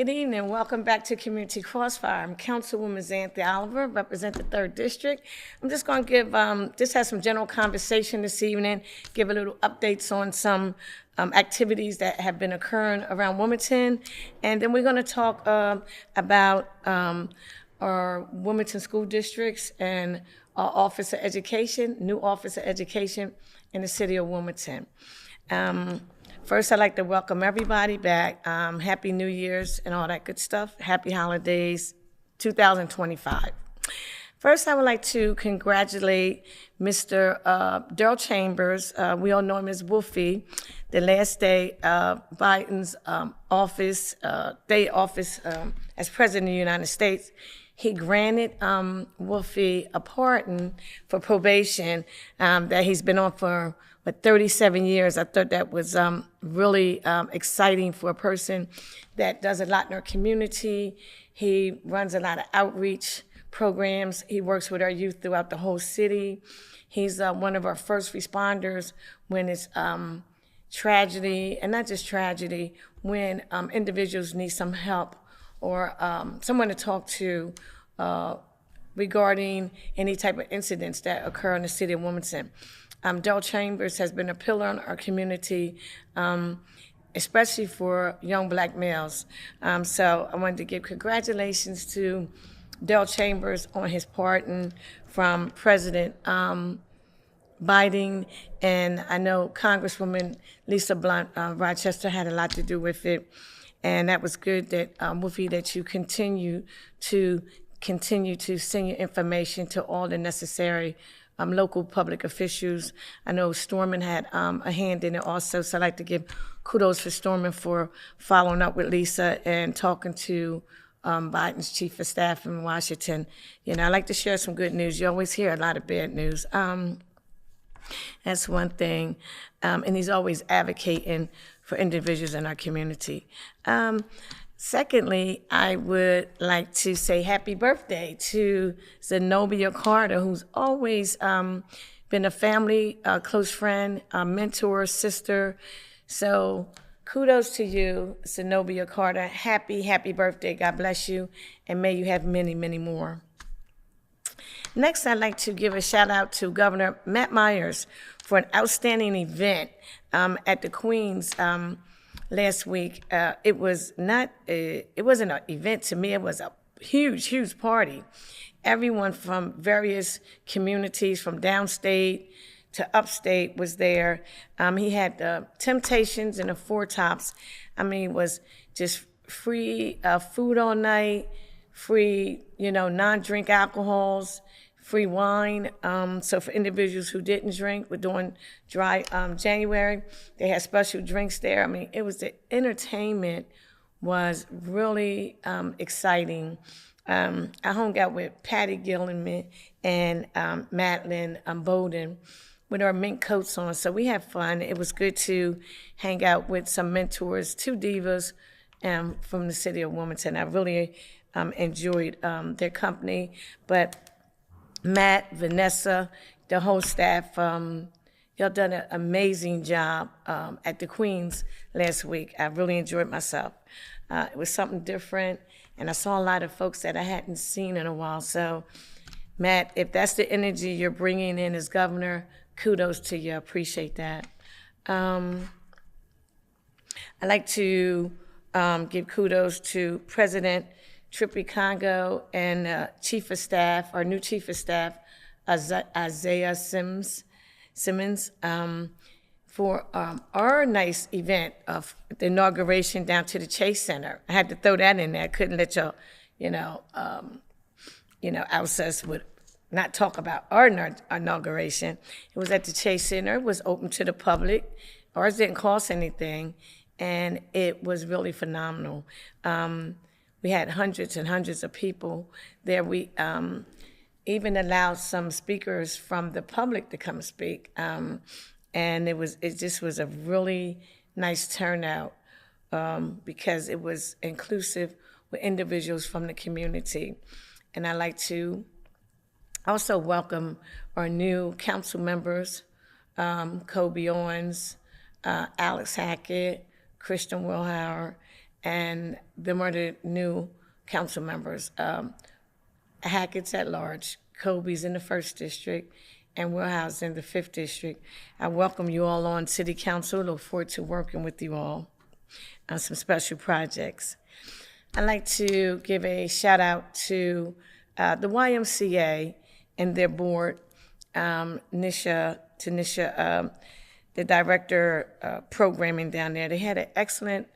Good evening. Welcome back to Community Crossfire. I'm Councilwoman Zanthia Oliver, represent the 3rd District. I'm just going to give, just have some general conversation this evening, give a little updates on some activities that have been occurring around Wilmington. And then we're going to talk about our Wilmington school districts and our Office of Education, new Office of Education in the city of Wilmington. First, I'd like to welcome everybody back. Happy New Year's and all that good stuff. Happy holidays, 2025. First, I would like to congratulate Mr. Daryl Chambers. We all know him as Wolfie. The last day of Biden's office as President of the United States, he granted Wolfie a pardon for probation that he's been on for 37 years. I thought that was really exciting for a person that does a lot in our community. He runs a lot of outreach programs. He works with our youth throughout the whole city. He's one of our first responders when it's tragedy, and not just tragedy, when individuals need some help or someone to talk to regarding any type of incidents that occur in the city of Wilmington. Daryl Chambers has been a pillar in our community, especially for young black males. So I wanted to give congratulations to Daryl Chambers on his pardon from President Biden, and I know Congresswoman Lisa Blunt Rochester had a lot to do with it, and that was good that, Wolfie, that you continue to send your information to all the necessary local public officials. I know Stormin had a hand in it also, so I'd like to give kudos for Stormin for following up with Lisa and talking to Biden's chief of staff in Washington. You know, I like to share some good news. You always hear a lot of bad news. That's one thing. And he's always advocating for individuals in our community. Secondly, I would like to say happy birthday to Zenobia Carter, who's always been a family, close friend, mentor, sister. So kudos to you, Zenobia Carter. Happy birthday. God bless you, and may you have many, many more. Next, I'd like to give a shout out to Governor Matt Myers for an outstanding event at the Queens last week. It wasn't an event to me. It was a huge party. Everyone from various communities, from downstate to upstate, was there. He had the Temptations and the Four Tops. I mean, it was just free food all night, free, non-drink alcohols, free wine. So for individuals who didn't drink, we're doing dry January. They had special drinks there. I mean, the entertainment was really exciting. I hung out with Patty Gilliman and Madeline Bowden with our mink coats on. So we had fun. It was good to hang out with some mentors, 2 divas from the city of Wilmington. I really enjoyed their company. But Matt, Vanessa, the whole staff, y'all done an amazing job at the Queens last week. I really enjoyed myself. It was something different, and I saw a lot of folks that I hadn't seen in a while. So, Matt, if that's the energy you're bringing in as governor, kudos to you. I appreciate that. I'd like to give kudos to President Trippy Congo and Chief of Staff, our new Chief of Staff, Isaiah Simmons, for our nice event of the inauguration down to the Chase Center. I had to throw that in there. I couldn't let y'all, outsiders would not talk about our inauguration. It was at the Chase Center. It was open to the public. Ours didn't cost anything, and it was really phenomenal. We had hundreds and hundreds of people there. We even allowed some speakers from the public to come speak, and it just was a really nice turnout because it was inclusive with individuals from the community. And I'd like to also welcome our new council members, Kobe Owens, Alex Hackett, Christian Wilhauer, and them are the new council members. Hackett's at large, Kobe's in the 1st District, and Willhouse in the 5th District. I welcome you all on City Council. Look forward to working with you all on some special projects. I'd like to give a shout out to the YMCA and their board, Nisha, the director programming down there. They had an excellent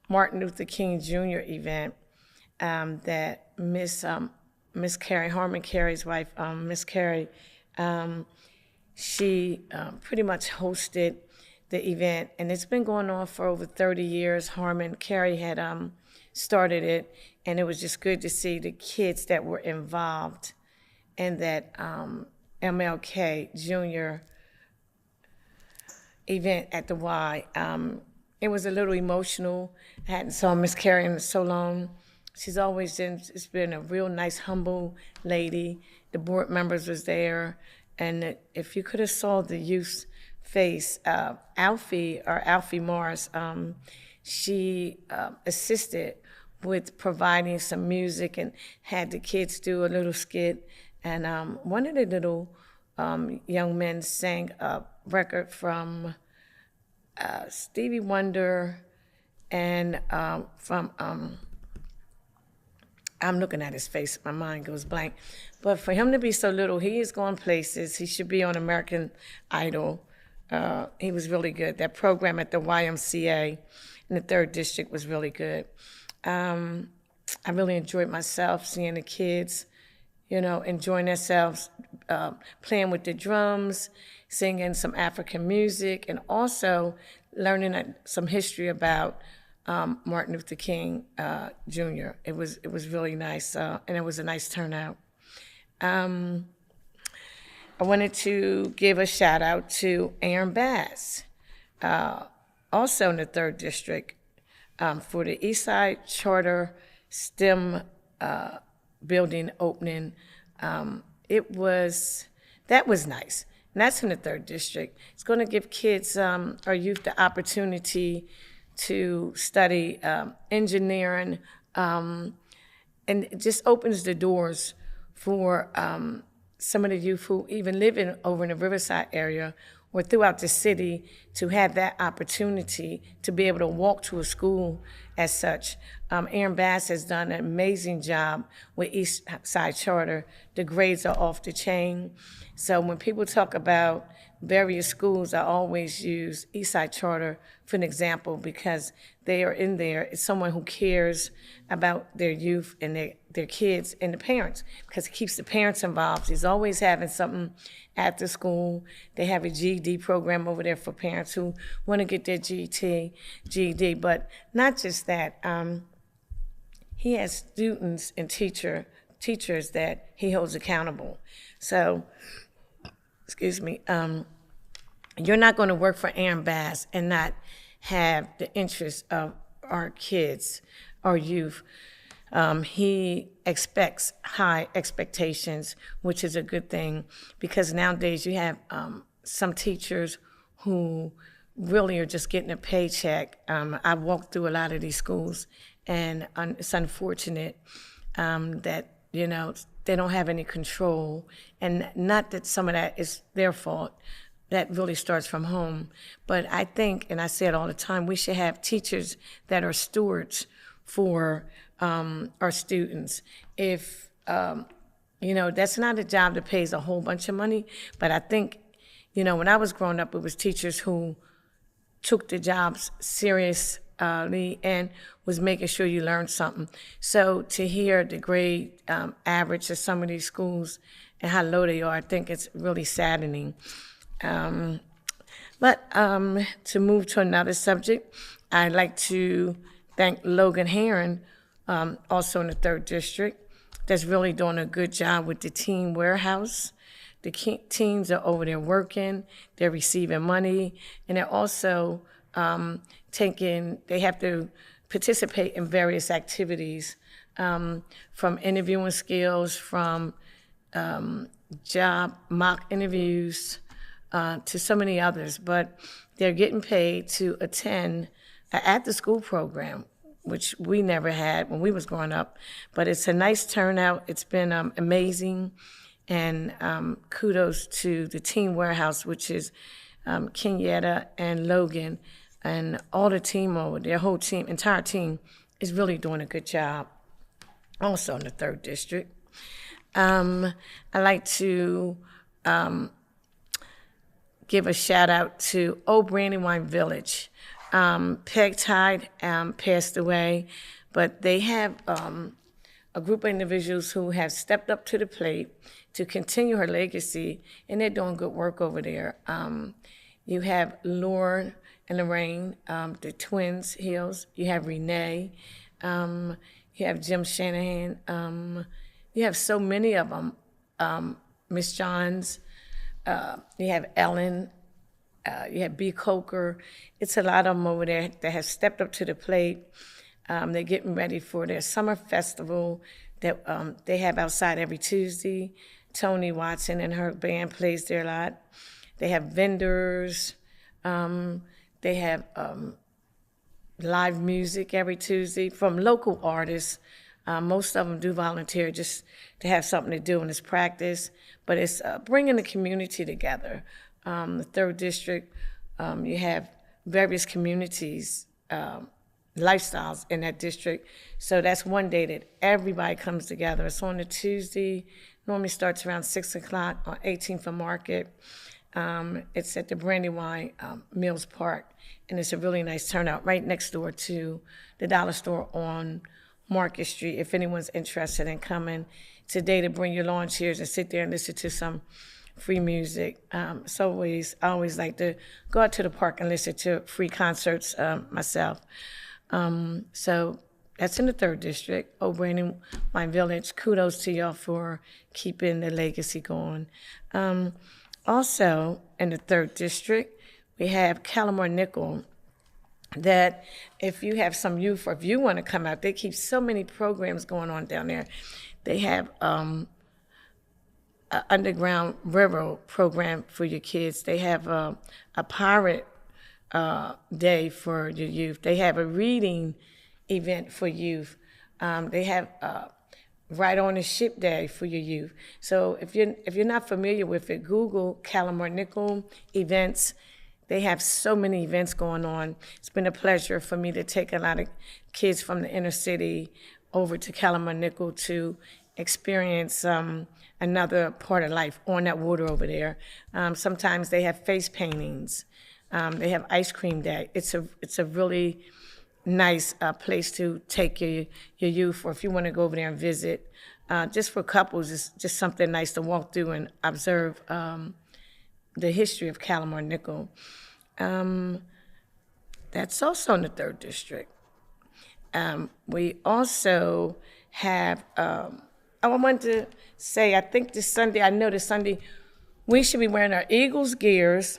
Martin Luther King Jr. event that Miss Carrie, Harmon Carey's wife, Miss Carey, she pretty much hosted the event, and it's been going on for over 30 years. Harmon Carey had started it, and it was just good to see the kids that were involved in that MLK Jr. event at the Y. It was a little emotional. I hadn't saw Miss Carey in so long. She's always it's been a real nice, humble lady. The board members was there, and if you could have saw the youth's face, Alfie Morris, she assisted with providing some music and had the kids do a little skit. And one of the little young men sang a record from Stevie Wonder and from, I'm looking at his face, my mind goes blank. But for him to be so little, he is going places. He should be on American Idol. He was really good. That program at the YMCA in the 3rd District was really good. I really enjoyed myself, seeing the kids, enjoying themselves, playing with the drums, singing some African music, and also learning some history about Martin Luther King Jr. It was really nice, and it was a nice turnout. I wanted to give a shout out to Aaron Bass, also in the 3rd District, for the Eastside Charter STEM building opening. That was nice. And that's in the 3rd District. It's going to give kids, our youth, the opportunity to study engineering, and it just opens the doors for some of the youth who even live over in the Riverside area or throughout the city to have that opportunity to be able to walk to a school as such. Aaron Bass has done an amazing job with East Side Charter. The grades are off the chain. So when people talk about various schools, I always use East Side Charter for an example because they are in there. It's someone who cares about their youth and their kids and the parents, because it keeps the parents involved. He's always having something after school. They have a GED program over there for parents who want to get their GED, but not just that. He has students and teachers that he holds accountable. So, excuse me, you're not going to work for Aaron Bass and not have the interests of our kids, our youth. He expects high expectations, which is a good thing, because nowadays you have some teachers who really are just getting a paycheck. I walked through a lot of these schools, and it's unfortunate that, they don't have any control, and not that some of that is their fault. That really starts from home. But I think, and I say it all the time, we should have teachers that are stewards for our students. If, that's not a job that pays a whole bunch of money, but I think, when I was growing up, it was teachers who took the jobs seriously and was making sure you learned something. So to hear the grade average of some of these schools and how low they are, I think it's really saddening. But to move to another subject, I'd like to thank Logan Heron, also in the 3rd District, that's really doing a good job with the teen warehouse. The teens are over there working, they're receiving money, and they're also they have to participate in various activities, from interviewing skills, from job mock interviews, to so many others, but they're getting paid to attend an after-school program, which we never had when we was growing up. But it's a nice turnout. It's been amazing. And kudos to the Team Warehouse, which is Kenyatta and Logan, and all the team over, their whole team, entire team, is really doing a good job. Also in the 3rd District. I like to give a shout out to Old Brandywine Village. Peg Tide passed away, but they have a group of individuals who have stepped up to the plate to continue her legacy, and they're doing good work over there. You have Lauren and Lorraine, the twins, Hills. You have Renee. You have Jim Shanahan. You have so many of them. Miss Johns. You have Ellen. You have B. Coker. It's a lot of them over there that have stepped up to the plate. They're getting ready for their summer festival that they have outside every Tuesday. Tony Watson and her band plays there a lot. They have vendors. They have live music every Tuesday from local artists. Most of them do volunteer just to have something to do in this practice, but it's bringing the community together. The 3rd District, you have various communities, lifestyles in that district, so that's one day that everybody comes together. It's on a Tuesday, normally starts around 6 o'clock on 18th and Market. It's at the Brandywine Mills Park, and it's a really nice turnout right next door to the dollar store on Market Street. If anyone's interested in coming today to bring your lawn chairs and sit there and listen to some free music. I always like to go out to the park and listen to free concerts myself. So that's in the 3rd District, Old Brandywine Village. Kudos to y'all for keeping the legacy going. Also in the 3rd District, we have Calamar Nickel, that if you have some youth or if you want to come out, they keep so many programs going on down there. They have an underground railroad program for your kids. They have a pirate day for your youth. They have a reading event for youth. They have Right on the Ship Day for your youth. So if you're not familiar with it, Google Calamar Nickel events. They have so many events going on. It's been a pleasure for me to take a lot of kids from the inner city over to Calamar Nickel to experience another part of life on that water over there. Sometimes they have face paintings. They have ice cream day. It's a really nice place to take your youth, or if you want to go over there and visit. Just for couples, it's just something nice to walk through and observe the history of Calamar Nickel. That's also in the 3rd District. We also have, I wanted to say, I think this Sunday, we should be wearing our Eagles gears,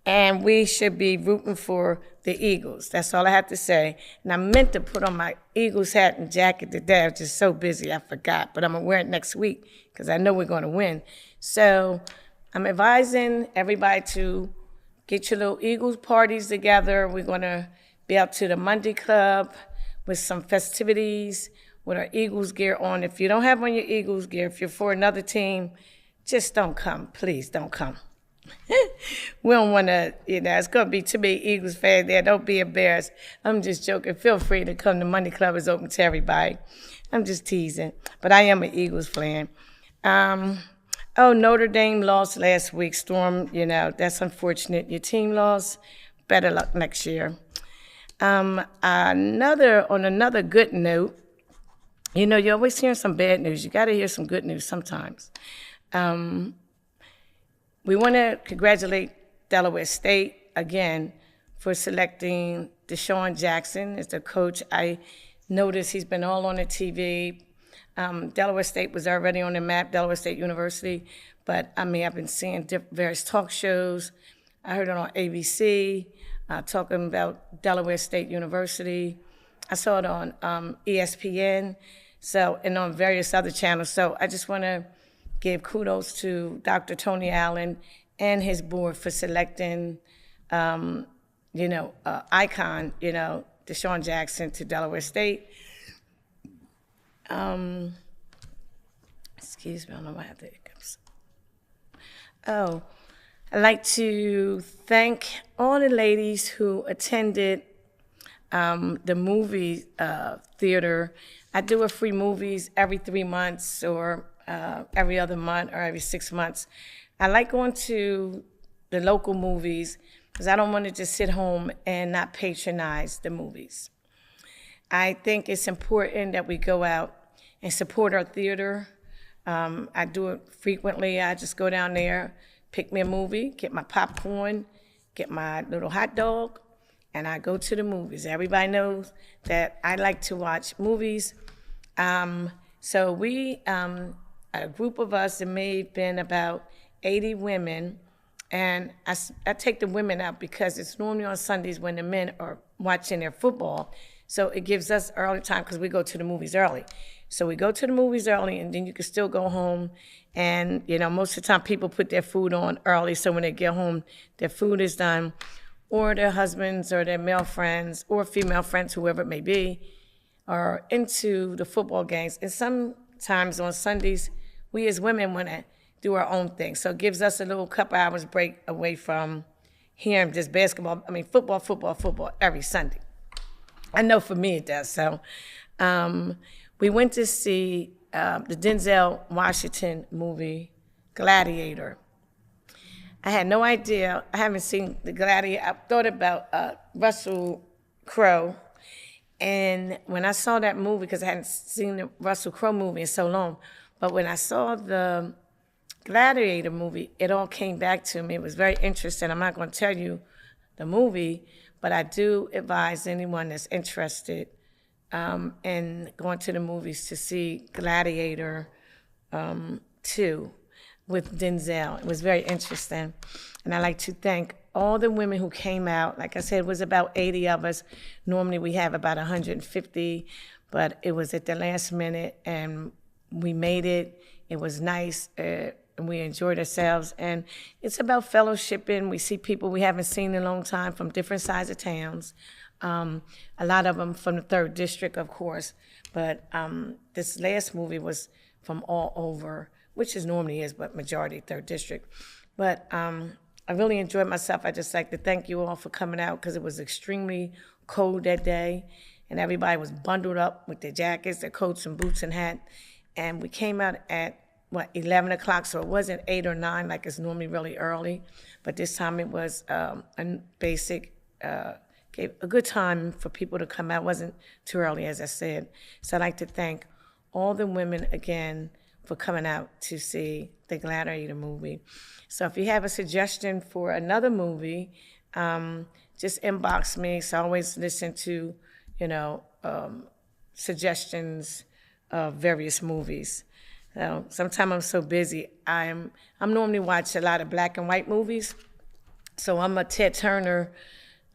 and we should be rooting for the Eagles. That's all I have to say. And I meant to put on my Eagles hat and jacket today. I was just so busy, I forgot. But I'm going to wear it next week because I know we're going to win. So I'm advising everybody to get your little Eagles parties together. We're going to be out to the Monday Club with some festivities with our Eagles gear on. If you don't have on your Eagles gear, if you're for another team, just don't come. Please don't come. We don't want to, it's going to be too many Eagles fans there. Don't be embarrassed. I'm just joking. Feel free to come. The Monday Club is open to everybody. I'm just teasing. But I am an Eagles fan. Notre Dame lost last week. Storm, that's unfortunate. Your team lost. Better luck next year. On another good note, you're always hearing some bad news. You got to hear some good news sometimes. We want to congratulate Delaware State again for selecting Deshaun Jackson as the coach. I noticed he's been all on the TV. Delaware State was already on the map, Delaware State University, but I've been seeing various talk shows. I heard it on ABC talking about Delaware State University. I saw it on ESPN, and on various other channels. So I just want to give kudos to Dr. Tony Allen and his board for selecting, Icon, Deshaun Jackson to Delaware State. Excuse me, I don't know why I have the hiccups. Oh, I'd like to thank all the ladies who attended the movie theater. I do a free movies every 3 months or every other month or every 6 months. I like going to the local movies because I don't want to just sit home and not patronize the movies. I think it's important that we go out and support our theater. I do it frequently. I just go down there, pick me a movie, get my popcorn, get my little hot dog, and I go to the movies. Everybody knows that I like to watch movies. So we, a group of us, it may have been about 80 women, and I take the women out because it's normally on Sundays when the men are watching their football. So it gives us early time because we go to the movies early. So we go to the movies early, and then you can still go home. And, you know, most of the time people put their food on early, so when they get home, their food is done, or their husbands or their male friends or female friends, whoever it may be, are into the football games. And sometimes on Sundays, we as women want to do our own thing. So it gives us a little couple hours break away from hearing just football every Sunday. I know for me it does. So we went to see the Denzel Washington movie, Gladiator. I had no idea. I haven't seen the Gladiator. I thought about Russell Crowe. And when I saw that movie, because I hadn't seen the Russell Crowe movie in so long, but when I saw the Gladiator movie, it all came back to me. It was very interesting. I'm not going to tell you the movie, but I do advise anyone that's interested in going to the movies to see Gladiator 2 with Denzel. It was very interesting. And I'd like to thank all the women who came out. Like I said, it was about 80 of us. Normally we have about 150, but it was at the last minute, and we made it. It was nice, and we enjoyed ourselves. And it's about fellowshipping. We see people we haven't seen in a long time from different sides of towns. A lot of them from the 3rd District, of course. But this last movie was from all over, which is normally is, but majority 3rd District. But I really enjoyed myself. I just like to thank you all for coming out because it was extremely cold that day, and everybody was bundled up with their jackets, their coats and boots and hat. And we came out at, 11 o'clock, so it wasn't 8 or 9 like it's normally really early. But this time it was a basic, gave a good time for people to come out. It wasn't too early, as I said. So I'd like to thank all the women again for coming out to see the Gladiator movie. So if you have a suggestion for another movie, just inbox me. So I always listen to, suggestions of various movies. So sometimes I'm so busy. I'm normally watch a lot of black and white movies. So I'm a Ted Turner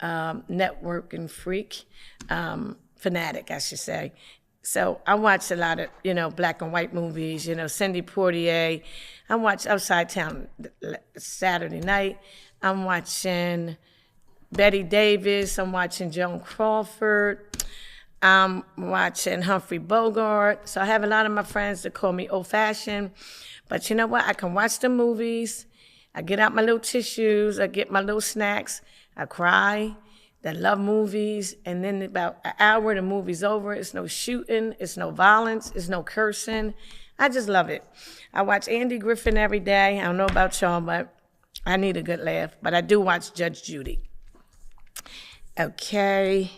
network and freak, fanatic, I should say. So I watch a lot of, black and white movies, Cindy Poitier. I watch Upside Town Saturday night. I'm watching Betty Davis. I'm watching Joan Crawford. I'm watching Humphrey Bogart. So I have a lot of my friends that call me old-fashioned. But you know what? I can watch the movies. I get out my little tissues. I get my little snacks. I cry. I love movies. And then about an hour, the movie's over. It's no shooting. It's no violence. It's no cursing. I just love it. I watch Andy Griffin every day. I don't know about y'all, but I need a good laugh. But I do watch Judge Judy. Okay.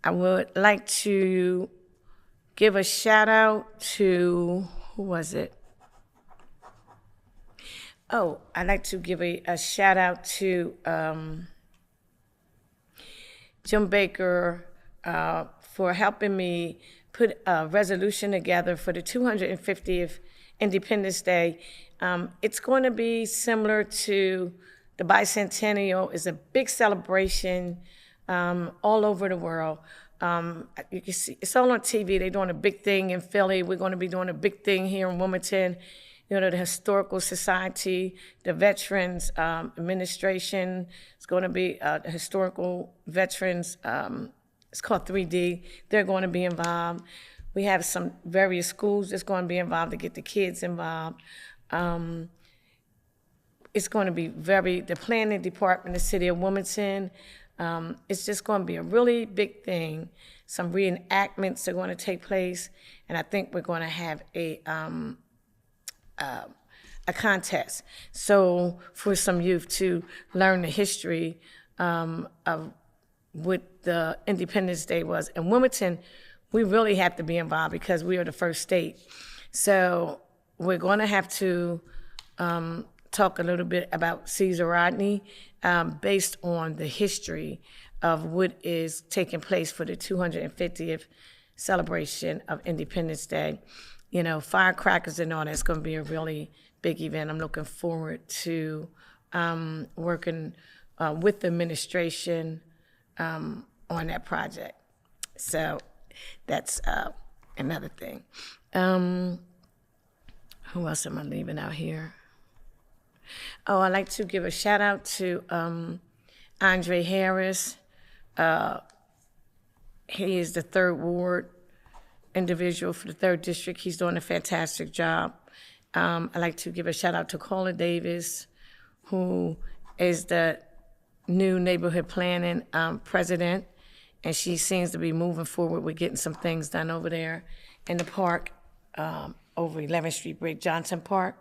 I would like to give a shout out to, who was it? Oh, I'd like to give a shout out to Jim Baker for helping me put a resolution together for the 250th Independence Day. It's going to be similar to the bicentennial. It's a big celebration all over the world. You can see it's all on TV. They're doing a big thing in Philly. We're going to be doing a big thing here in Wilmington. the Historical Society, the Veterans Administration. It's going to be the Historical Veterans, it's called 3D. They're going to be involved. We have some various schools that's going to be involved to get the kids involved. It's going to be the planning department, the city of Wilmington. It's just going to be a really big thing. Some reenactments are going to take place, and I think we're going to have a contest. So for some youth to learn the history of what the Independence Day was. In Wilmington, we really have to be involved because we are the first state. So we're going to have to talk a little bit about Caesar Rodney based on the history of what is taking place for the 250th celebration of Independence Day. Firecrackers and all that. It's going to be a really big event. I'm looking forward to working with the administration on that project. So that's another thing. Who else am I leaving out here? Oh, I'd like to give a shout out to Andre Harris. He is the 3rd Ward individual for the 3rd District. He's doing a fantastic job. I'd like to give a shout out to Carla Davis, who is the new neighborhood planning president, and she seems to be moving forward with getting some things done over there in the park, over 11th Street Bridge, Johnson Park.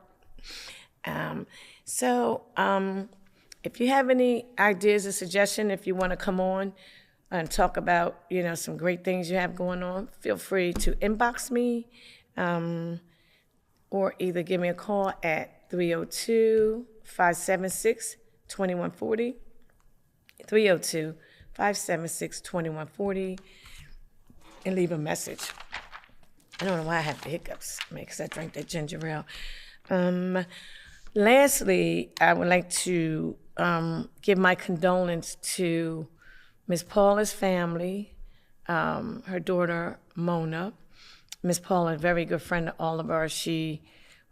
If you have any ideas or suggestions, if you want to come on and talk about, some great things you have going on, feel free to inbox me or either give me a call at 302-576-2140, 302-576-2140, and leave a message. I don't know why I have the hiccups, because I drank that ginger ale. Lastly, I would like to give my condolence to Miss Paula's family, her daughter, Mona. Miss Paula, a very good friend of all of ours. We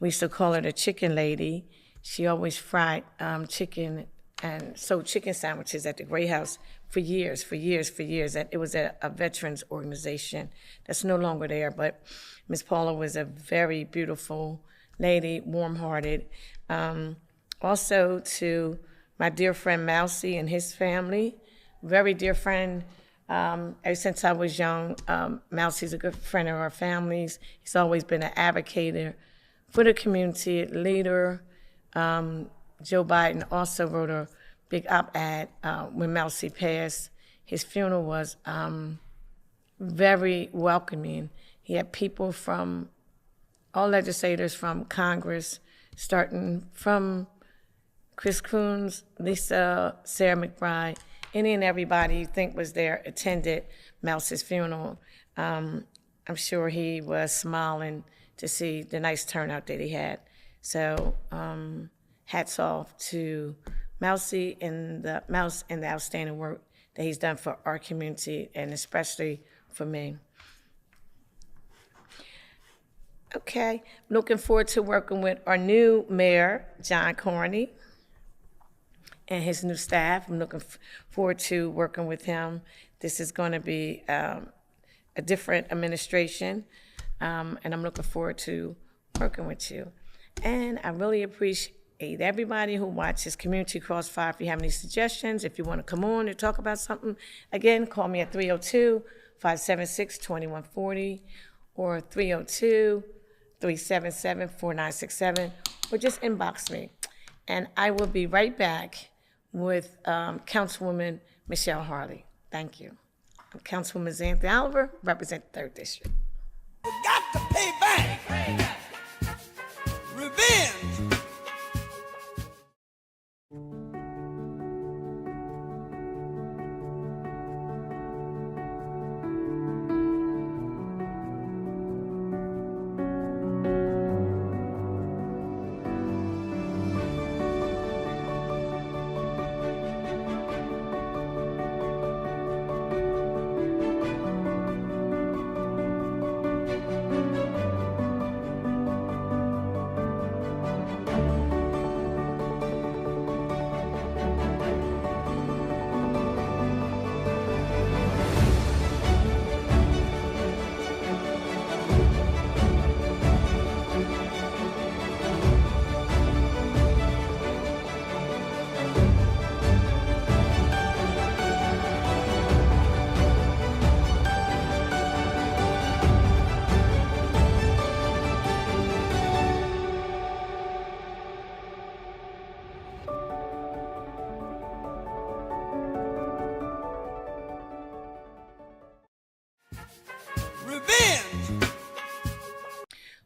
used to call her the chicken lady. She always fried chicken and sold chicken sandwiches at the Gray House for years. And it was a veterans organization that's no longer there, but Miss Paula was a very beautiful lady, warm-hearted. Also to my dear friend Mousy and his family, very dear friend. Ever since I was young, Mousy's a good friend of our families. He's always been an advocate for the community, leader. Joe Biden also wrote a big op-ed when Mousy passed. His funeral was very welcoming. He had people from all legislators from Congress, starting from Chris Coons, Lisa, Sarah McBride, any and everybody you think was there attended Mousy's funeral. I'm sure he was smiling to see the nice turnout that he had. So hats off to Mousy and the outstanding work that he's done for our community and especially for me. Okay, looking forward to working with our new mayor, John Corney, and his new staff. I'm looking forward to working with him. This is going to be a different administration, and I'm looking forward to working with you. And I really appreciate everybody who watches Community Crossfire. If you have any suggestions, if you want to come on and talk about something, again, call me at 302-576-2140 or 302-377-4967, or just inbox me. And I will be right back with Councilwoman Michelle Harlee. Thank you. I'm Councilwoman Zanthia Oliver, represent the 3rd District. We got to pay back. Revenge.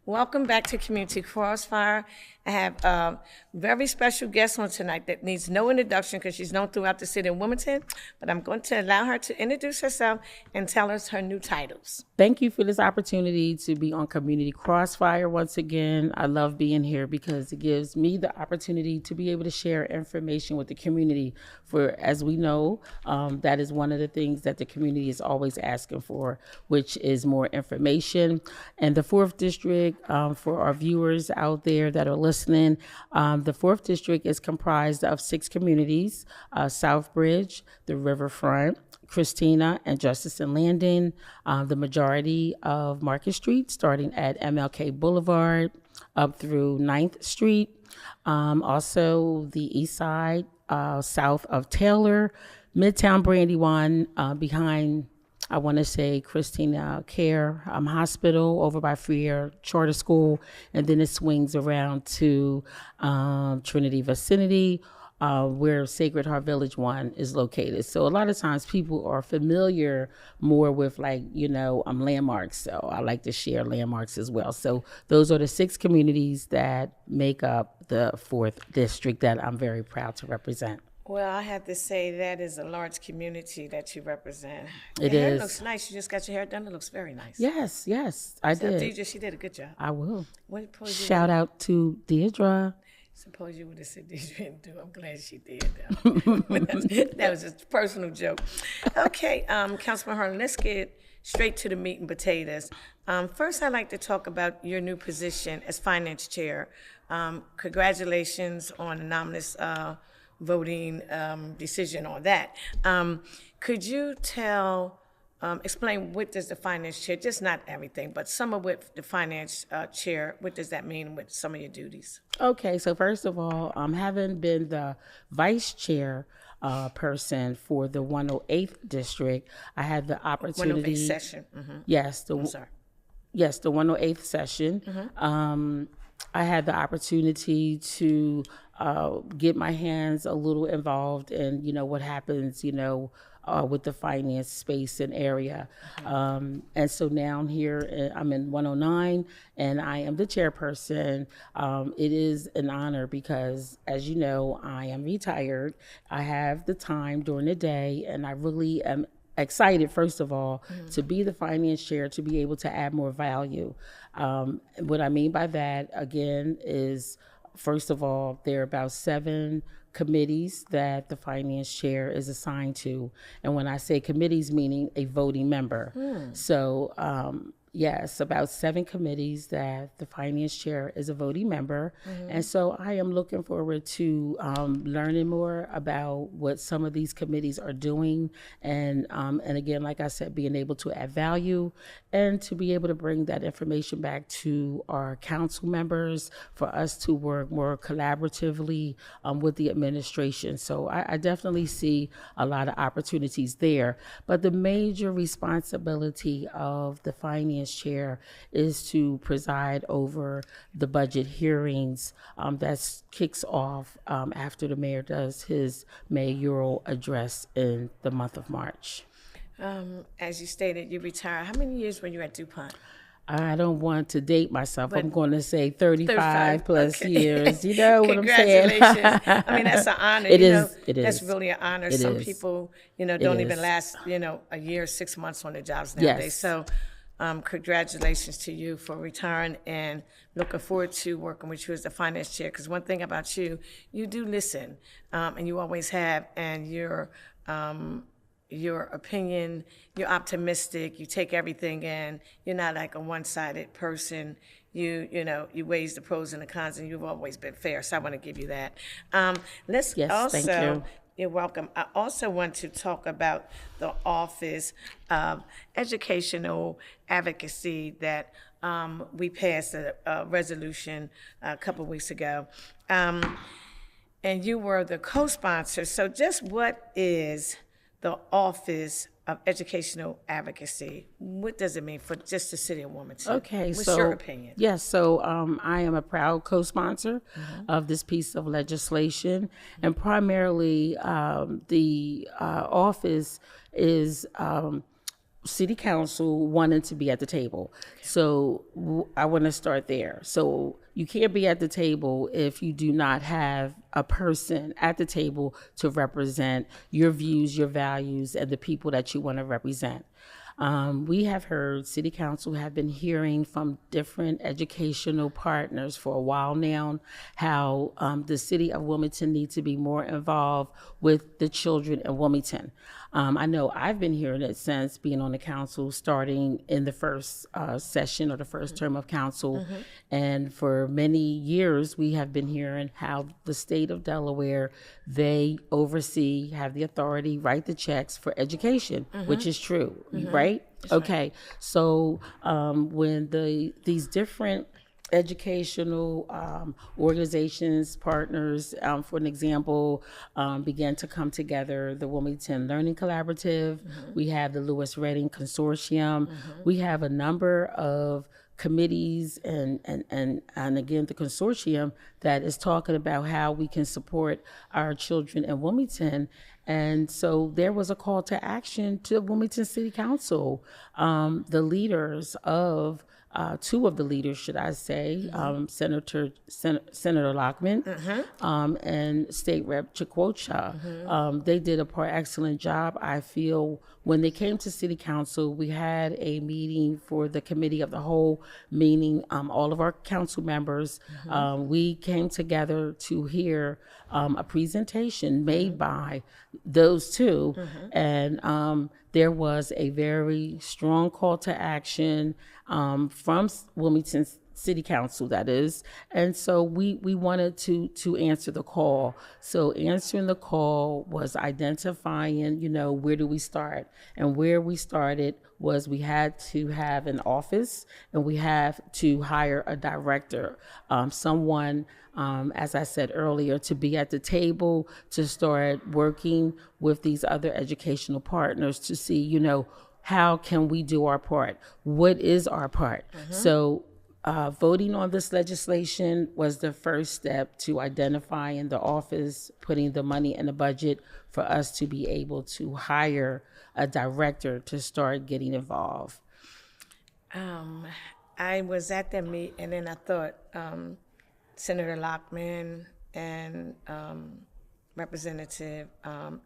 Welcome back to Community Crossfire. I have a very special guest on tonight that needs no introduction because she's known throughout the city of Wilmington, but I'm going to allow her to introduce herself and tell us her new titles. Thank you for this opportunity to be on Community Crossfire once again. I love being here because it gives me the opportunity to be able to share information with the community. For, as we know, that is one of the things that the community is always asking for, which is more information. And the 4th District, for our viewers out there that are listening, the 4th District is comprised of 6 communities: Southbridge, the Riverfront, Christina, and Justice and Landing, the majority of Market Street, starting at MLK Boulevard up through 9th Street. Also the East Side, south of Taylor, Midtown Brandywine, behind, I want to say, Christina Care Hospital, over by Freer Charter School, and then it swings around to Trinity Vicinity, where Sacred Heart Village 1 is located. So a lot of times people are familiar more with, like, landmarks. So I like to share landmarks as well. So those are the 6 communities that make up the 4th District that I'm very proud to represent. Well, I have to say that is a large community that you represent. It Your hair is. looks nice. You just got your hair done. It looks very nice. Yes, I did. DJ, she did a good job. I will. Shout out to Deidre. Suppose you would have said Deidre didn't do. I'm glad she did, though. That was a personal joke. Okay, Councilman Harlee, let's get straight to the meat and potatoes. First, I'd like to talk about your new position as finance chair. Congratulations on the anonymous voting decision on that. Could you explain what does the finance chair, just not everything, but some of what the finance chair, what does that mean with some of your duties? Okay, so first of all, having been the vice chair person for the 108th District, I had the opportunity. 108th session. Mm-hmm. Yes, the 108th session. Mm-hmm. I had the opportunity to get my hands a little involved in, what happens, with the finance space and area. And so now I'm in 109, and I am the chairperson. It is an honor because, as you know, I am retired. I have the time during the day, and I really am excited, first of all, to be the finance chair, to be able to add more value. What I mean by that, again, is, first of all, there are about 7 committees that the finance chair is assigned to. And when I say committees, meaning a voting member. So, yes, about 7 committees that the finance chair is a voting member. And so I am looking forward to learning more about what some of these committees are doing. And again, like I said, being able to add value and to be able to bring that information back to our council members for us to work more collaboratively with the administration. So I definitely see a lot of opportunities there. But the major responsibility of the finance chair is to preside over the budget hearings that kicks off after the mayor does his mayoral address in the month of March. As you stated, you retired. How many years were you at DuPont? I don't want to date myself. But I'm going to say 35 plus okay. years. You know what I'm saying? Congratulations. I mean, that's an honor. It It is. That's really an honor. It Some is. people, don't even is. last, a year, 6 months on their jobs nowadays. Yes. So congratulations to you for retiring, and looking forward to working with you as the finance chair. Because one thing about you, you do listen, and you always have, and your opinion, you're optimistic, you take everything in, you're not like a one-sided person. You weigh the pros and the cons, and you've always been fair, so I want to give you that. Thank you. You're welcome. I also want to talk about the Office of Educational Advocacy that we passed a resolution a couple of weeks ago. And you were the co-sponsor. So just what is the Office of Educational Advocacy? What does it mean for just the city of Wilmington? Okay, What's your opinion? Yes, so I am a proud co-sponsor of this piece of legislation, and primarily the office is City Council wanted to be at the table. So I want to start there. So you can't be at the table if you do not have a person at the table to represent your views, your values, and the people that you want to represent. We have heard City Council have been hearing from different educational partners for a while now how the city of Wilmington needs to be more involved with the children in Wilmington. I know I've been hearing it since being on the council, starting in the first session or the first term of council. And for many years, we have been hearing how the state of Delaware, they oversee, have the authority, write the checks for education, which is true, right? Okay. So when these different educational organizations, partners, for an example, began to come together, the Wilmington Learning Collaborative, we have the Lewis Reading Consortium, we have a number of committees and again the consortium that is talking about how we can support our children in Wilmington. And so there was a call to action to Wilmington City Council. The leaders of two of the leaders, should I say, Senator Lockman and State Rep Chikwocha. They did a excellent job. I feel when they came to City Council, we had a meeting for the Committee of the Whole, meaning all of our council members. We came together to hear a presentation made by those two, and there was a very strong call to action from Wilmington City Council, that is. And so we wanted to answer the call. So answering the call was identifying, where do we start? And where we started was we had to have an office and we have to hire a director, someone, as I said earlier, to be at the table, to start working with these other educational partners to see, how can we do our part? What is our part? So voting on this legislation was the first step to identifying the office, putting the money in the budget for us to be able to hire a director to start getting involved. I was at that meet, and then I thought Senator Lockman and Representative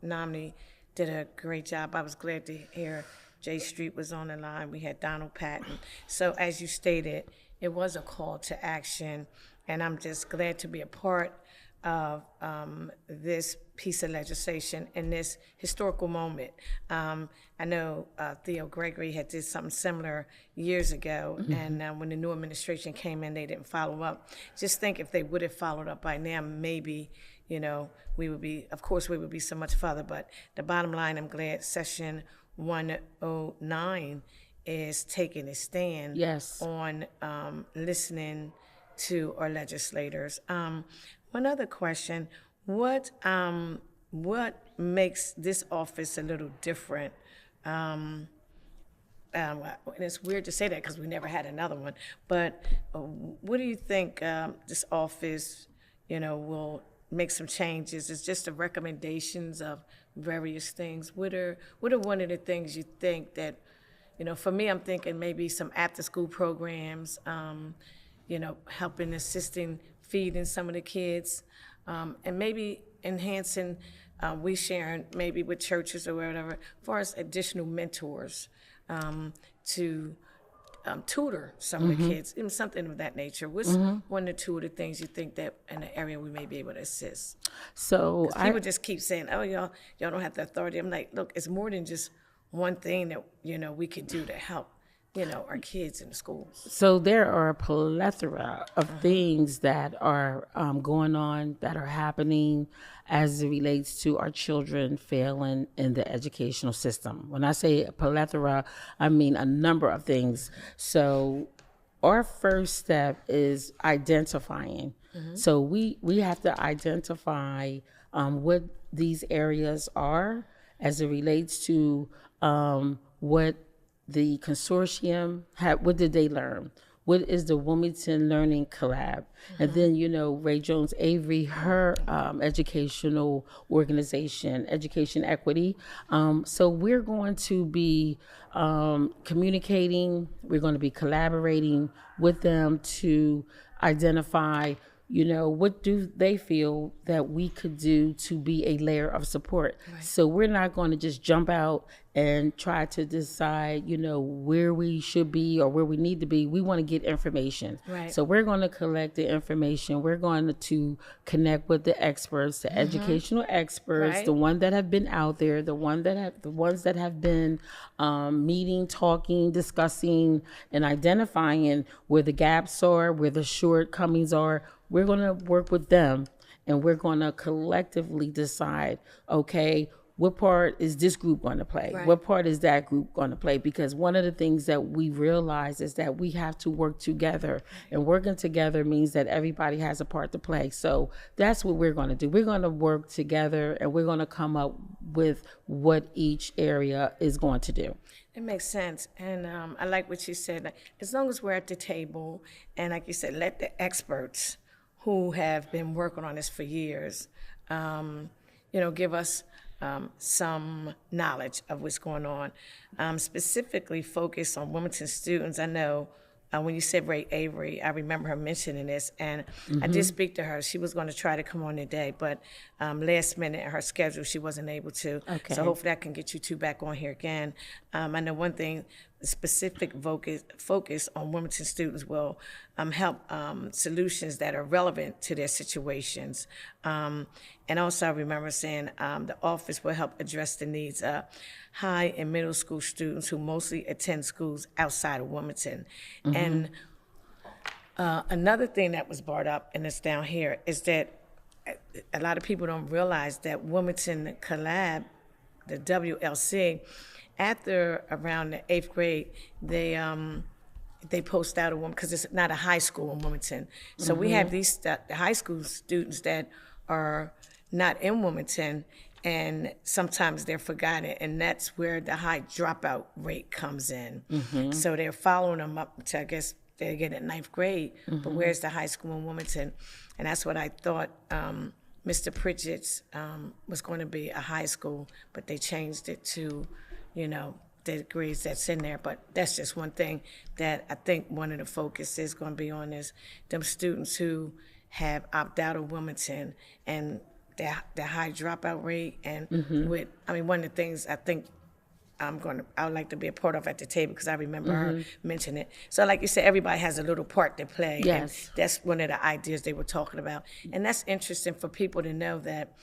Nomney did a great job. I was glad to hear Jay Street was on the line. We had Donald Patton. So as you stated, it was a call to action, and I'm just glad to be a part of this piece of legislation in this historical moment. I know Theo Gregory had did something similar years ago, and when the new administration came in, they didn't follow up. Just think if they would have followed up by now, maybe, we would be so much further. But the bottom line, I'm glad Session 109 is taking a stand on listening to our legislators. One other question: what makes this office a little different? And it's weird to say that because we never had another one. But what do you think this office, will make some changes? It's just the recommendations of various things. What are one of the things you think that, for me, I'm thinking maybe some after-school programs, helping, assisting, feeding some of the kids, and maybe enhancing, we sharing maybe with churches or whatever, as far as additional mentors to tutor some of the kids, something of that nature. What's one or two of the things you think that in the area we may be able to assist? So people just keep saying, "Oh, y'all don't have the authority." I'm like, look, it's more than just one thing that we could do to help our kids in the schools. So there are a plethora of things that are going on, that are happening as it relates to our children failing in the educational system. When I say a plethora, I mean a number of things. So our first step is identifying. So we have to identify what these areas are as it relates to what the consortium had. What did they learn? what is the Wilmington Learning Collab? And then, Ray Jones Avery, her educational organization, Education Equity. So we're going to be communicating, we're going to be collaborating with them to identify what do they feel that we could do to be a layer of support. Right. So we're not going to just jump out and try to decide, where we should be or where we need to be. We want to get information. Right. So we're going to collect the information. We're going to connect with the experts, the educational experts, right. The ones that have been out there, the ones that have been meeting, talking, discussing, and identifying where the gaps are, where the shortcomings are. We're going to work with them, and we're going to collectively decide, okay, what part is this group going to play? Right. What part is that group going to play? Because one of the things that we realize is that we have to work together, and working together means that everybody has a part to play. So that's what we're going to do. We're going to work together, and we're going to come up with what each area is going to do. It makes sense. And I like what you said. Like, as long as we're at the table, and like you said, let the experts who have been working on this for years, give us some knowledge of what's going on. Specifically focus on Wilmington students. I know when you said Ray Avery, I remember her mentioning this, and I did speak to her. She was going to try to come on today, but last minute in her schedule, she wasn't able to. Okay. So hopefully I can get you two back on here again. I know one thing, specific focus on Wilmington students will help solutions that are relevant to their situations. And also I remember saying the office will help address the needs of high and middle school students who mostly attend schools outside of Wilmington. And another thing that was brought up, and it's down here, is that a lot of people don't realize that Wilmington Collab, the WLC, after around the 8th grade, they post out a woman, because it's not a high school in Wilmington. So we have these the high school students that are not in Wilmington, and sometimes they're forgotten, and that's where the high dropout rate comes in. So they're following them up to, I guess, they get at 9th grade, but where's the high school in Wilmington? And that's what I thought Mr. Pritchett's was going to be a high school, but they changed it to, the degrees that's in there. But that's just one thing that I think one of the focus is going to be on is them students who have opted out of Wilmington and the high dropout rate. And one of the things I think I would like to be a part of at the table, because I remember her mentioning it. So like you said, everybody has a little part to play. Yes. And that's one of the ideas they were talking about. And that's interesting for people to know that,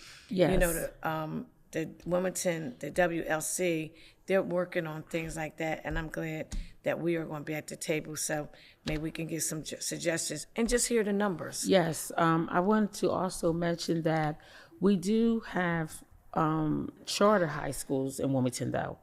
the Wilmington, the WLC, they're working on things like that. And I'm glad that we are going to be at the table. So maybe we can get some suggestions and just hear the numbers. Yes. I wanted to also mention that we do have charter high schools in Wilmington, though.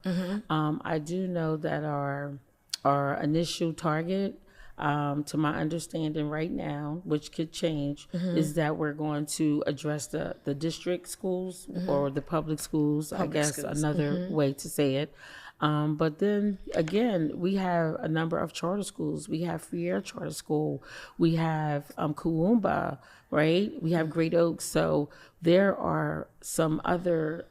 I do know that our initial target, to my understanding right now, which could change, is that we're going to address the district schools or the public schools, another way to say it. But then again, we have a number of charter schools. We have Freer Charter School. We have Kuumba, right? We have Great Oaks. So there are some other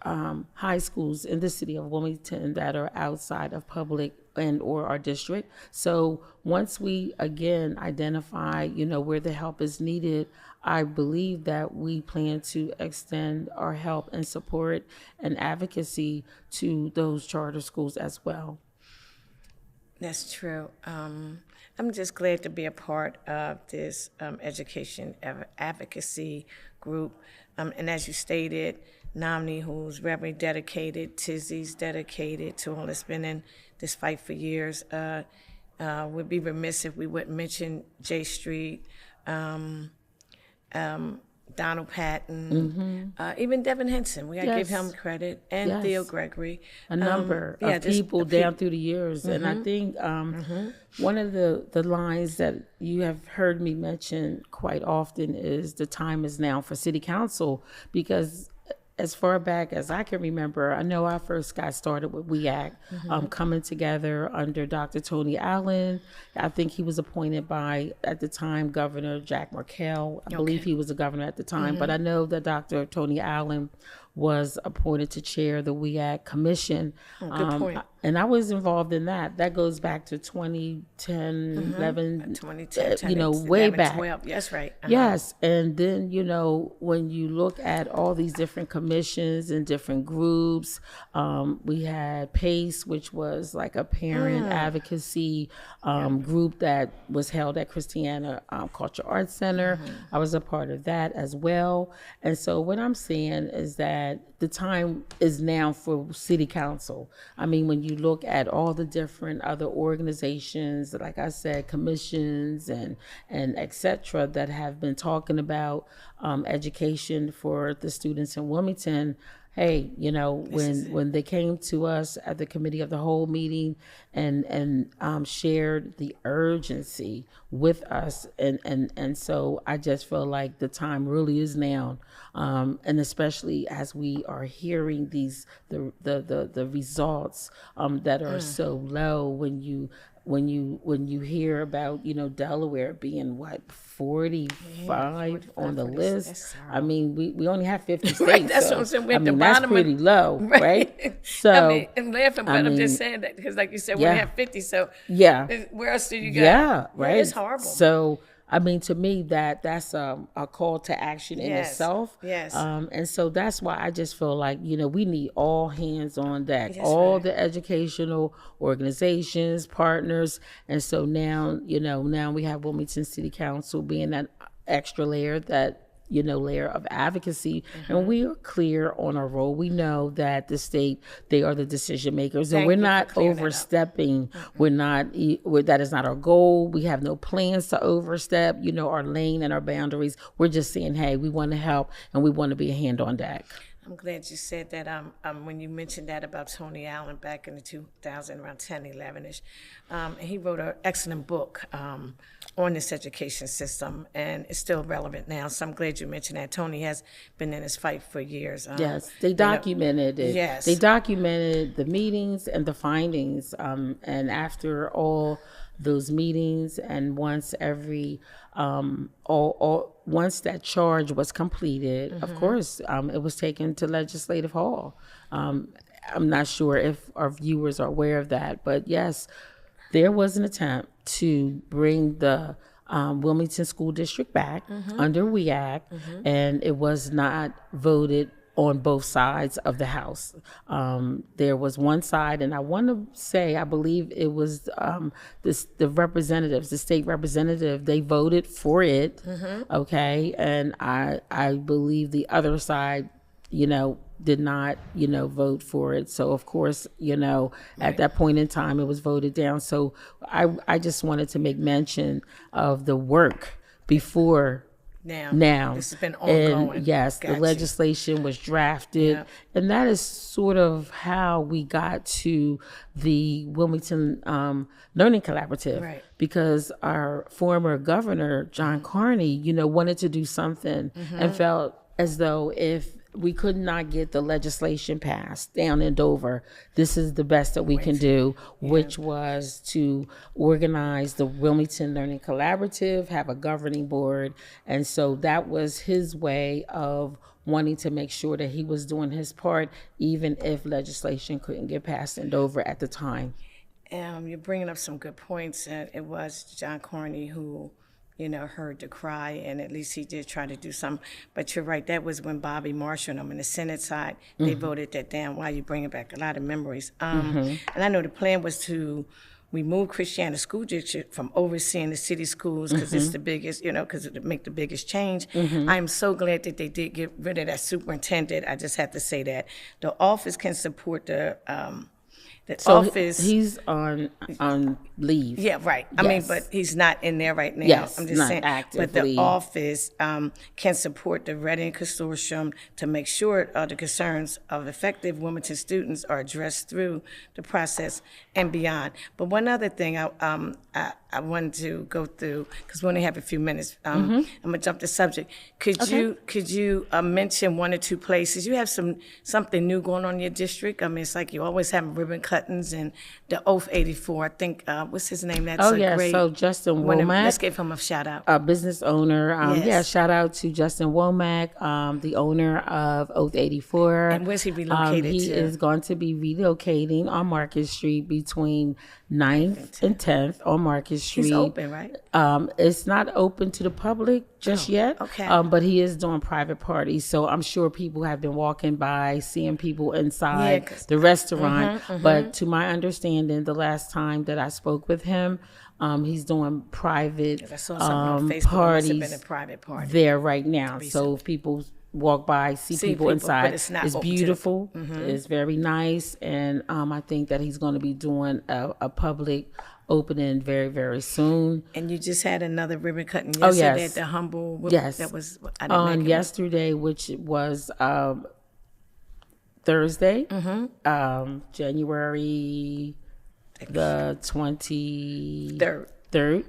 high schools in the city of Wilmington that are outside of public and or our district. So once we again identify, where the help is needed, I believe that we plan to extend our help and support and advocacy to those charter schools as well. That's true. I'm just glad to be a part of this education advocacy group. And as you stated, Namni, who's very dedicated, Tizzy's dedicated to all that's been in this fight for years. We'd be remiss if we wouldn't mention J Street, Donald Patton, even Devin Henson. We got to give him credit, and Theo Gregory. A number of people down through the years. And I think one of the lines that you have heard me mention quite often is the time is now for City Council, because as far back as I can remember, I know I first got started with WEAC, coming together under Dr. Tony Allen. I think he was appointed by, at the time, Governor Jack Markell. I believe he was the governor at the time, but I know that Dr. Tony Allen was appointed to chair the WEAC Commission. Good point. And I was involved in that. That goes back to 2010, 11, 2010, you know, 11, way back. 12. Yes, right. Yes, and then, you know, when you look at all these different commissions and different groups, we had PACE, which was like a parent advocacy group that was held at Christiana Culture Arts Center. I was a part of that as well. And so what I'm saying is that the time is now for city council. I mean, when you look at all the different other organizations, like I said, commissions and et cetera, that have been talking about education for the students in Wilmington, hey, you know, when they came to us at the committee of the whole meeting and shared the urgency with us, and so I just feel like the time really is now, and especially as we are hearing the results that are so low, when you hear about, you know, Delaware being 45 on the list. I mean, we only have 50 states. Right, that's so, what I'm saying. We're I at the mean, that's bottom pretty low, right? So I mean, I'm laughing, but I'm just mean, saying that because, like you said, we only have 50. So where else do you go? Yeah, right. It's horrible. So I mean, to me, that's a call to action in itself. Yes. And so that's why I just feel like, you know, we need all hands on deck, That's all right. the educational organizations, partners. And so now, you know, now we have Wilmington City Council being that extra layer, that, you know, layer of advocacy. And we are clear on our role. We know that the state, they are the decision makers, and Thank we're you for not clearing that up. overstepping. That is not our goal. We have no plans to overstep, you know, our lane and our boundaries. We're just saying, hey, we want to help and we want to be a hand on deck. I'm glad you said that. When you mentioned that about Tony Allen back in the 2000, around 10, 11-ish, he wrote an excellent book on this education system, and it's still relevant now. So I'm glad you mentioned that. Tony has been in this fight for years. Yes, they documented it. Yes. They documented the meetings and the findings. And after all those meetings, and once once that charge was completed, of course, it was taken to Legislative Hall. I'm not sure if our viewers are aware of that, but yes, there was an attempt to bring the Wilmington School District back under WEAC, and it was not voted on both sides of the House. There was one side, and I want to say, I believe it was the representatives, the state representative, they voted for it, okay? And I believe the other side, you know, did not, you know, vote for it. So of course, you know, at that point in time, it was voted down. So I just wanted to make mention of the work before now. This has been ongoing. And yes, Gotcha. the legislation was drafted, and that is sort of how we got to the Wilmington Learning Collaborative, Right. because our former governor, John Carney, you know, wanted to do something and felt as though if we could not get the legislation passed down in Dover, this is the best that we can do, which was to organize the Wilmington Learning Collaborative, have a governing board. And so that was his way of wanting to make sure that he was doing his part, even if legislation couldn't get passed in Dover at the time. You're bringing up some good points. It was John Carney who, you know, heard the cry, and at least he did try to do something. But you're right, that was when Bobby Marshall and them on the Senate side, they voted that down. Why you bringing back a lot of memories. And I know the plan was to remove Christiana School District from overseeing the city schools, because it's the biggest, you know, because it would make the biggest change. I'm so glad that they did get rid of that superintendent. I just have to say that. The office can support the office. He's on leave. Yeah, right. I mean, Yes. but he's not in there right now. Yes, I'm just not saying. But actively. the office can support the Reading Consortium to make sure the concerns of effective Wilmington students are addressed through the process and beyond. But one other thing I wanted to go through, because we only have a few minutes. I'm gonna jump the subject. Could you mention one or two places? You have something new going on in your district. I mean, it's like you always have ribbon cuttings and the Oath 84. I think what's his name? That's great. So Justin one of- Womack. Let's give him a shout out. A business owner. Yes. Yeah, shout out to Justin Womack, the owner of Oath 84. And where's he relocated He to? is going to be relocating on Market Street between 9th and 10th on Market Street. He's open, right? It's not open to the public just yet. okay. But he is doing private parties. So I'm sure people have been walking by, seeing people inside Yeah, 'cause- the restaurant. But to my understanding, the last time that I spoke with him, he's doing private I saw something on Facebook. It must have parties been a private party. there right now. So if people walk by, see people people, inside. but it's not It's open to the- beautiful. It's very nice. And I think that he's going to be doing a public opening very, very soon. And you just had another ribbon cutting Oh, yesterday yes. at the Humble. Yes. That was I didn't On make it. yesterday, which was Thursday, January the 23rd. Third.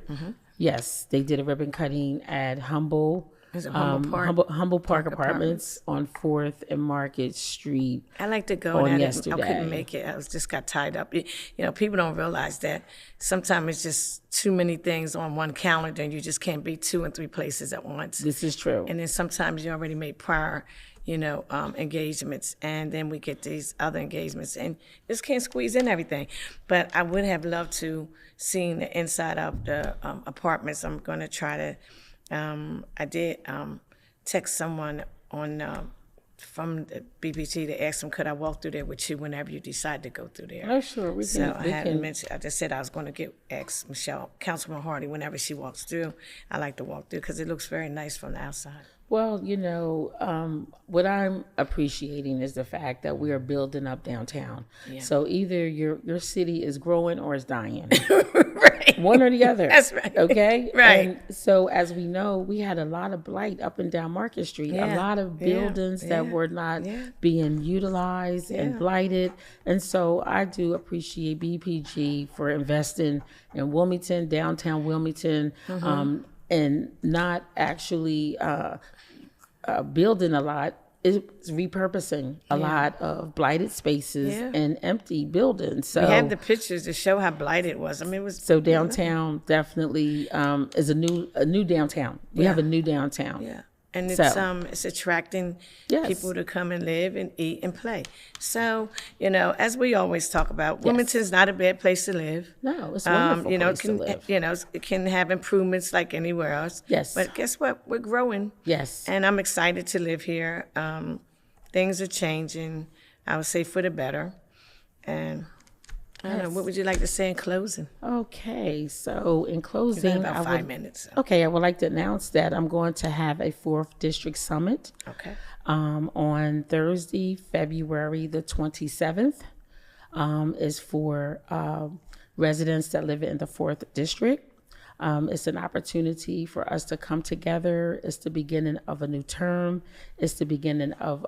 Yes, they did a ribbon cutting at Humble. Is it Humble Park? Humble Park Apartments on 4th and Market Street. I like to go. On And I yesterday. couldn't make it. I just got tied up. People don't realize that sometimes it's just too many things on one calendar, and you just can't be 2 and 3 places at once. This is true. And then sometimes you already made prior, engagements, and then we get these other engagements, and just can't squeeze in everything. But I would have loved to seen the inside of the apartments. I'm going to try to. I did text someone on from the BPT to ask them, could I walk through there with you whenever you decide to go through there? Oh, sure. We So can. I hadn't mentioned. I just said I was going to ask Michelle, Councilwoman Harlee, whenever she walks through. I like to walk through because it looks very nice from the outside. Well, what I'm appreciating is the fact that we are building up downtown. Yeah. So either your city is growing or it's dying. Right. One or the other. That's right. Okay? Right. And so as we know, we had a lot of blight up and down Market Street. Yeah. A lot of Yeah. buildings that were not Yeah. being utilized and Yeah. blighted. And so I do appreciate BPG for investing in Wilmington, downtown Wilmington, and not actually building a lot. It's repurposing a lot of blighted spaces Yeah. and empty buildings. So We have the pictures to show how blighted it was. I mean, it was so downtown definitely is a new downtown. We have a new downtown. Yeah, and it's So- it's attracting Yes. people to come and live and eat and play. So as we always talk about, Wilmington's not a bad place to live. No, it's a wonderful place to live. It can have improvements like anywhere else. Yes. But guess what? We're growing. Yes. And I'm excited to live here. Things are changing, I would say, for the better. And I don't know, what would you like to say in closing? Okay, so in We closing, have about I 5 would, minutes. So. okay, I would like to announce that I'm going to have a 4th District Summit Okay. on Thursday, February the 27th. Is for residents that live in the 4th District. It's an opportunity for us to come together. It's the beginning of a new term. It's the beginning of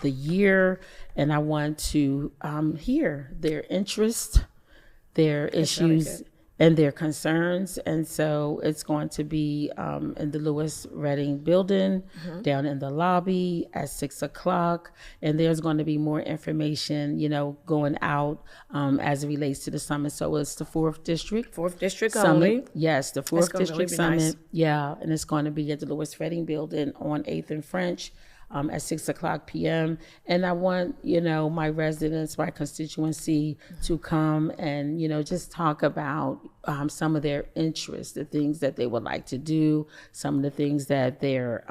the year, and I want to hear their interests, their issues, and their concerns. And so it's going to be in the Lewis Reading building, down in the lobby at 6:00. And there's going to be more information, going out as it relates to the summit. So it's the 4th District. 4th District Summit. only. Yes, the 4th gonna District really be Summit. nice. Yeah, and it's going to be at the Lewis Reading building on 8th and French. At 6:00 p.m. And I want, my residents, my constituency to come and, just talk about some of their interests, the things that they would like to do, some of the things that they're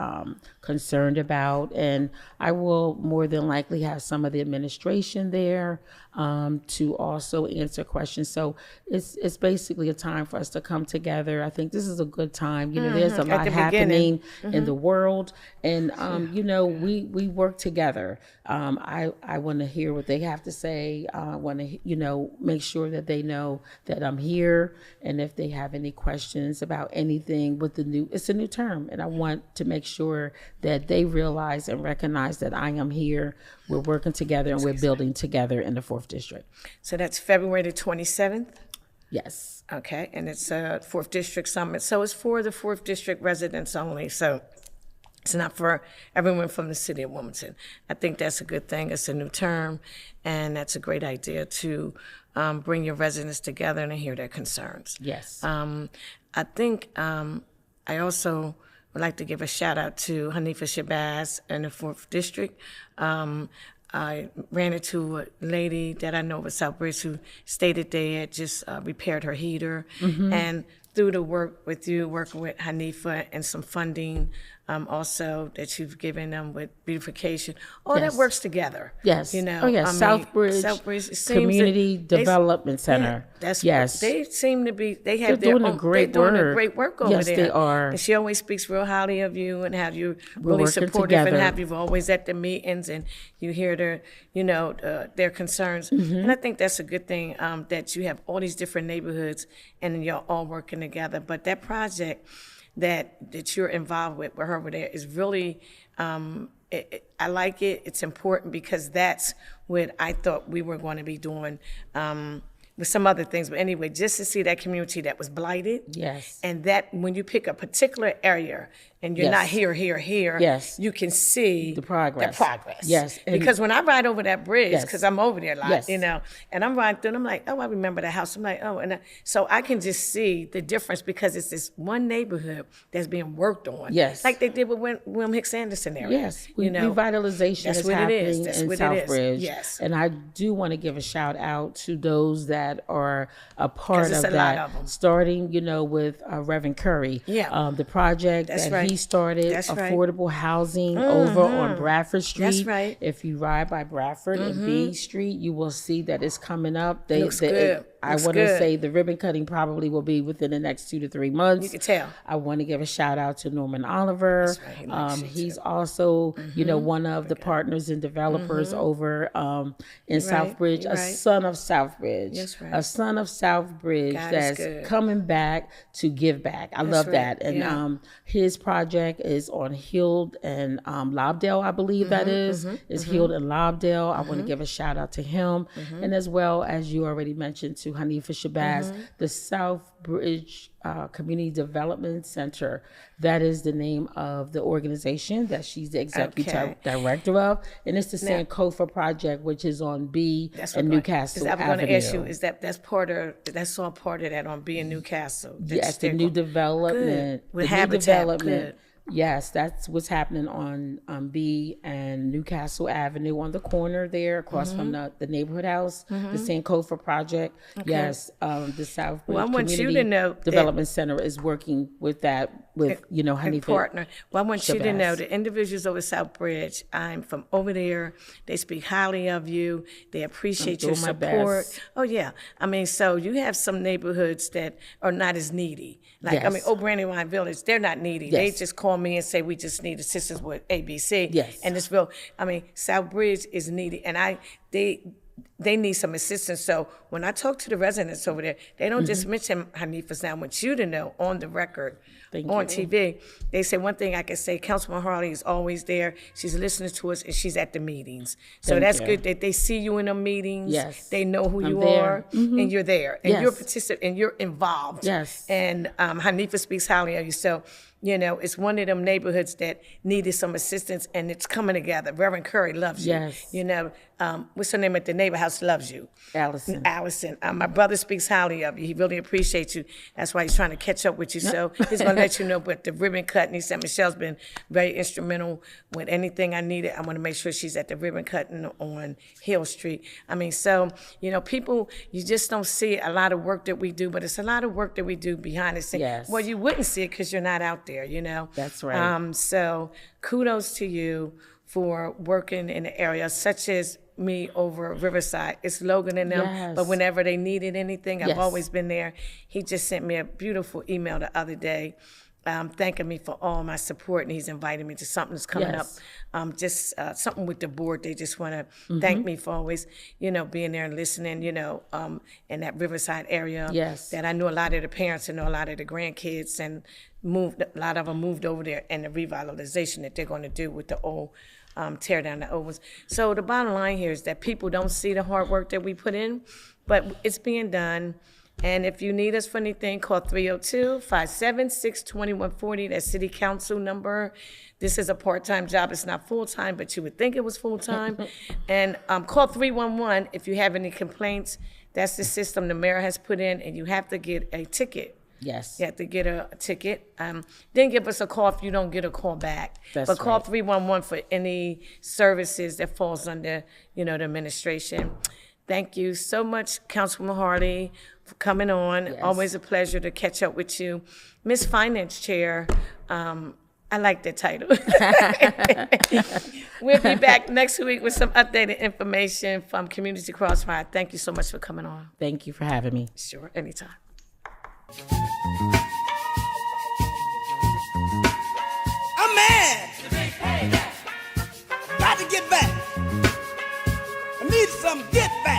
concerned about. And I will more than likely have some of the administration there to also answer questions. So it's basically a time for us to come together. I think this is a good time. There's a lot happening in the world, and we work together. I want to hear what they have to say. I want to make sure that they know that I'm here, and if they have any questions about anything with it's a new term, and I want to make sure that they realize and recognize that I am here. We're working together and we're building together in the 4th District. So that's February the 27th? Yes. Okay, and it's a 4th District Summit. So it's for the 4th District residents only. So it's not for everyone from the city of Wilmington. I think that's a good thing. It's a new term, and that's a great idea to bring your residents together and hear their concerns. Yes. I think I also would like to give a shout out to Hanifa Shabazz in the 4th District. I ran into a lady that I know of at Southbridge who stated they had just repaired her heater. And through the work with you, working with Hanifa and some funding also that you've given them with beautification, all that works together. Yes. Southbridge Community Development Center. They seem to be, they have They're doing great work over there. Yes, they are. And she always speaks real highly of you and have you really supportive and have you always at the meetings and you hear their concerns. And I think that's a good thing that you have all these different neighborhoods and you're all working together. But that project that you're involved with her over there is really, I like it. It's important because that's what I thought we were going to be doing with some other things. But anyway, just to see that community that was blighted. Yes. And that when you pick a particular area and you're not here, yes, you can see the progress. Yes. Because when I ride over that bridge, because I'm over there a lot, and I'm riding through and I'm like, oh, I remember the house. I'm like, oh, so I can just see the difference because it's this one neighborhood that's being worked on. Yes. Like they did with William Hicks Anderson area. Yes. Revitalization is happening in Southbridge. Yes. And I do want to give a shout out to those that are a part of that, starting, with Reverend Curry. Yeah. The project that he started, affordable housing over on Bradford Street. That's right. If you ride by Bradford and B Street, you will see that it's coming up. Looks good. I want to say the ribbon cutting probably will be within the next 2 to 3 months. You can tell. I want to give a shout out to Norman Oliver. That's right. He's also, one of the partners and developers over in Southbridge, a son of Southbridge. That's right. A son of Southbridge that's coming back to give back. I love that. And his project is on Hild and Lobdell, I believe that is. It's Hild and Lobdell. I want to give a shout out to him. And as well as you already mentioned to Hanifa Shabazz, the Southbridge Community Development Center. That is the name of the organization that she's the executive director of. And it's the Sankofa project, which is on B and Newcastle Avenue. I'm going to ask you, that's all part of that on B and Newcastle? Yes, the new development. With Habitat. Good. Yes, that's what's happening on B and Newcastle Avenue on the corner there across from the neighborhood house, the Sankofa project. Okay. Yes, the Southbridge Community Development Center is working with that, Hanifa. Partner. Well, I want you to know the individuals over Southbridge, I'm from over there. They speak highly of you. They appreciate your support. Oh, yeah. So you have some neighborhoods that are not as needy. Brandywine Village, they're not needy. Yes. They just call me and say, we just need assistance with ABC. Yes. And it's real. Southbridge is needy. And they need some assistance. So when I talk to the residents over there, they don't just mention Hanifa's. Now I want you to know on the record, on TV, they say one thing I can say, Councilwoman Harlee is always there. She's listening to us and she's at the meetings. So that's good that they see you in the meetings. Yes. They know who you are and you're there. And you're participating and you're involved. Yes. And Hanifa speaks highly of you. So it's one of them neighborhoods that needed some assistance, and it's coming together. Reverend Curry loves you. Yes. What's her name at the neighbor house loves you? Allison. My brother speaks highly of you. He really appreciates you. That's why he's trying to catch up with you. So he's going to let you know, but the ribbon cutting, he said Michelle's been very instrumental with anything I needed. I want to make sure she's at the ribbon cutting on Hill Street. I mean, so, people, you just don't see a lot of work that we do, but it's a lot of work that we do behind the scenes. Yes. Well, you wouldn't see it because you're not out there, That's right. So kudos to you for working in the area, such as me over Riverside. It's Logan and them, Yes. but whenever they needed anything, I've Yes. always been there. He just sent me a beautiful email the other day, thanking me for all my support, and he's invited me to something that's coming Yes. up. Just something with the board. They just want to thank me for always, being there and listening, in that Riverside area. Yes. That I knew a lot of the parents and know a lot of the grandkids, and a lot of them moved over there, and the revitalization that they're going to do with the old, tear down the old ones. So the bottom line here is that people don't see the hard work that we put in, but it's being done. And if you need us for anything, call 302-576-2140. That's City Council number. This is a part-time job. It's not full-time, but you would think it was full-time. And call 311 if you have any complaints. That's the system the mayor has put in, and you have to get a ticket. Yes. You have to get a ticket. Then give us a call if you don't get a call back. That's but call right. 311 for any services that falls under, the administration. Thank you so much, Councilwoman Harlee, for coming on. Yes. Always a pleasure to catch up with you. Miss Finance Chair, I like that title. We'll be back next week with some updated information from Community Crossfire. Thank you so much for coming on. Thank you for having me. Sure, anytime. I'm mad. Got to get back. I need some get back.